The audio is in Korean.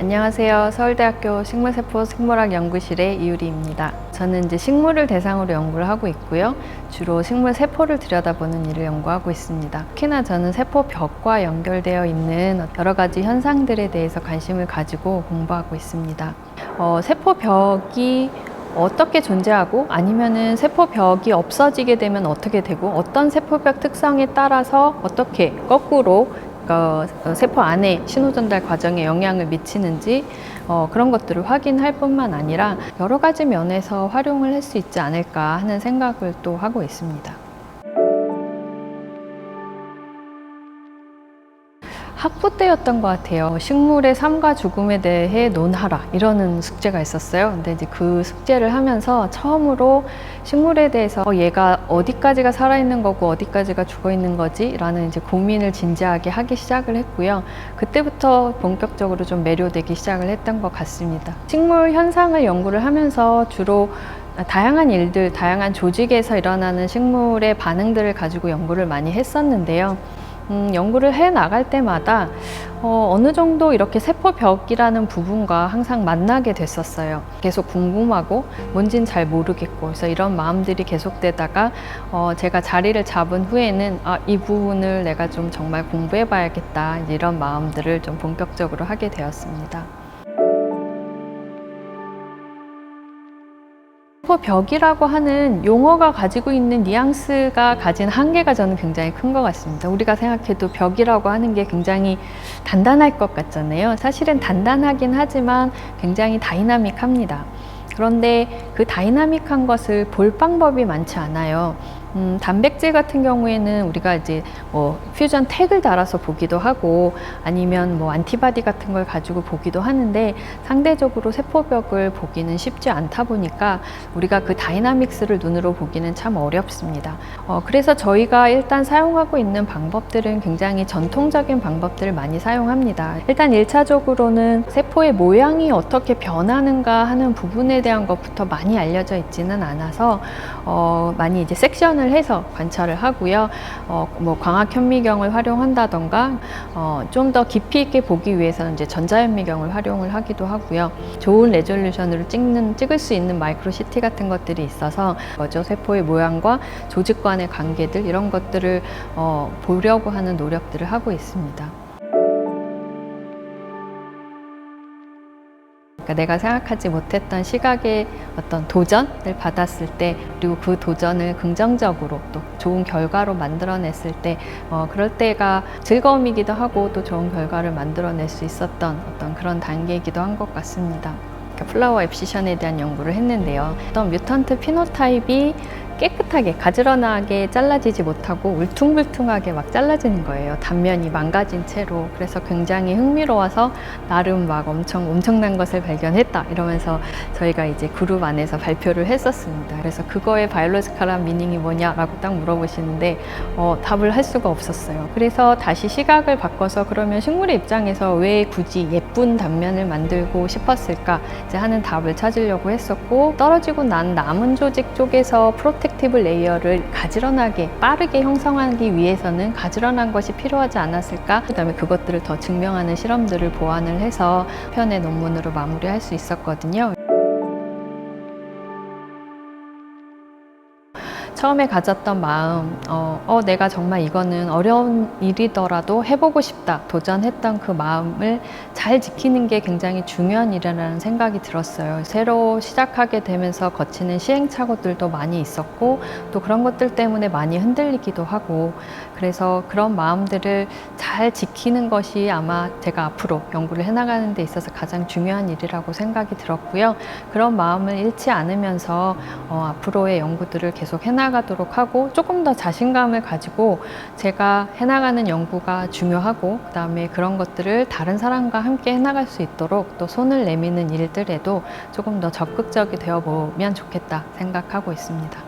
안녕하세요. 서울대학교 식물세포 생물학 연구실의 이유리입니다. 저는 이제 식물을 대상으로 연구를 하고 있고요. 주로 식물 세포를 들여다보는 일을 연구하고 있습니다. 특히나 저는 세포벽과 연결되어 있는 여러 가지 현상들에 대해서 관심을 가지고 공부하고 있습니다. 세포벽이 어떻게 존재하고 아니면은 세포벽이 없어지게 되면 어떻게 되고 어떤 세포벽 특성에 따라서 어떻게 거꾸로 세포 안에 신호전달 과정에 영향을 미치는지 그런 것들을 확인할 뿐만 아니라 여러 가지 면에서 활용을 할 수 있지 않을까 하는 생각을 또 하고 있습니다. 학부 때였던 것 같아요. 식물의 삶과 죽음에 대해 논하라 이러는 숙제가 있었어요. 근데 이제 그 숙제를 하면서 처음으로 식물에 대해서 얘가 어디까지가 살아있는 거고 어디까지가 죽어있는 거지 라는 이제 고민을 진지하게 하기 시작을 했고요. 그때부터 본격적으로 좀 매료되기 시작을 했던 것 같습니다. 식물 현상을 연구를 하면서 주로 다양한 일들, 다양한 조직에서 일어나는 식물의 반응들을 가지고 연구를 많이 했었는데요. 연구를 해 나갈 때마다 어느 정도 이렇게 세포벽이라는 부분과 항상 만나게 됐었어요. 계속 궁금하고 뭔진 잘 모르겠고 그래서 이런 마음들이 계속되다가 제가 자리를 잡은 후에는 이 부분을 내가 좀 정말 공부해 봐야겠다 이런 마음들을 좀 본격적으로 하게 되었습니다. 세포벽이라고 하는 용어가 가지고 있는 뉘앙스가 가진 한계가 저는 굉장히 큰 것 같습니다. 우리가 생각해도 벽이라고 하는 게 굉장히 단단할 것 같잖아요. 사실은 단단하긴 하지만 굉장히 다이나믹합니다. 그런데 그 다이나믹한 것을 볼 방법이 많지 않아요. 단백질 같은 경우에는 우리가 이제 퓨전 택을 달아서 보기도 하고 아니면 안티바디 같은 걸 가지고 보기도 하는데 상대적으로 세포벽을 보기는 쉽지 않다 보니까 우리가 그 다이나믹스를 눈으로 보기는 참 어렵습니다. 그래서 저희가 일단 사용하고 있는 방법들은 굉장히 전통적인 방법들을 많이 사용합니다. 일단 1차적으로는 세포의 모양이 어떻게 변하는가 하는 부분에 대한 것부터 많이 알려져 있지는 않아서 많이 이제 섹션을 해서 관찰을 하고요. 광학 현미경을 활용한다던가 좀 더 깊이 있게 보기 위해서는 이제 전자현미경을 활용을 하기도 하고요. 좋은 레졸루션으로 찍을 수 있는 마이크로CT 같은 것들이 있어서 세포의 모양과 조직 간의 관계들 이런 것들을 보려고 하는 노력들을 하고 있습니다. 내가 생각하지 못했던 시각의 어떤 도전을 받았을 때 그리고 그 도전을 긍정적으로 또 좋은 결과로 만들어냈을 때 그럴 때가 즐거움이기도 하고 또 좋은 결과를 만들어낼 수 있었던 어떤 그런 단계이기도 한 것 같습니다. 플라워 앱시션에 대한 연구를 했는데요. 어떤 뮤턴트 피노타입이 깨끗하게 가지런하게 잘라지지 못하고 울퉁불퉁하게 막 잘라지는 거예요. 단면이 망가진 채로. 그래서 굉장히 흥미로워서 나름 막 엄청난 것을 발견했다 이러면서 저희가 이제 그룹 안에서 발표를 했었습니다. 그래서 그거의 바이올로지컬한 미닝이 뭐냐라고 딱 물어보시는데 답을 할 수가 없었어요. 그래서 다시 시각을 바꿔서 그러면 식물의 입장에서 왜 굳이 예쁜 단면을 만들고 싶었을까 이제 하는 답을 찾으려고 했었고 떨어지고 난 남은 조직 쪽에서 프로텍티브 레이어를 가지런하게 빠르게 형성하기 위해서는 가지런한 것이 필요하지 않았을까? 그다음에 그것들을 더 증명하는 실험들을 보완을 해서 편의 논문으로 마무리할 수 있었거든요. 처음에 가졌던 마음, 내가 정말 이거는 어려운 일이더라도 해보고 싶다, 도전했던 그 마음을 잘 지키는 게 굉장히 중요한 일이라는 생각이 들었어요. 새로 시작하게 되면서 거치는 시행착오들도 많이 있었고, 또 그런 것들 때문에 많이 흔들리기도 하고, 그래서 그런 마음들을 잘 지키는 것이 아마 제가 앞으로 연구를 해나가는 데 있어서 가장 중요한 일이라고 생각이 들었고요. 그런 마음을 잃지 않으면서 앞으로의 연구들을 계속 해나가도록 하고 조금 더 자신감을 가지고 제가 해나가는 연구가 중요하고 그다음에 그런 것들을 다른 사람과 함께 해나갈 수 있도록 또 손을 내미는 일들에도 조금 더 적극적이 되어 보면 좋겠다 생각하고 있습니다.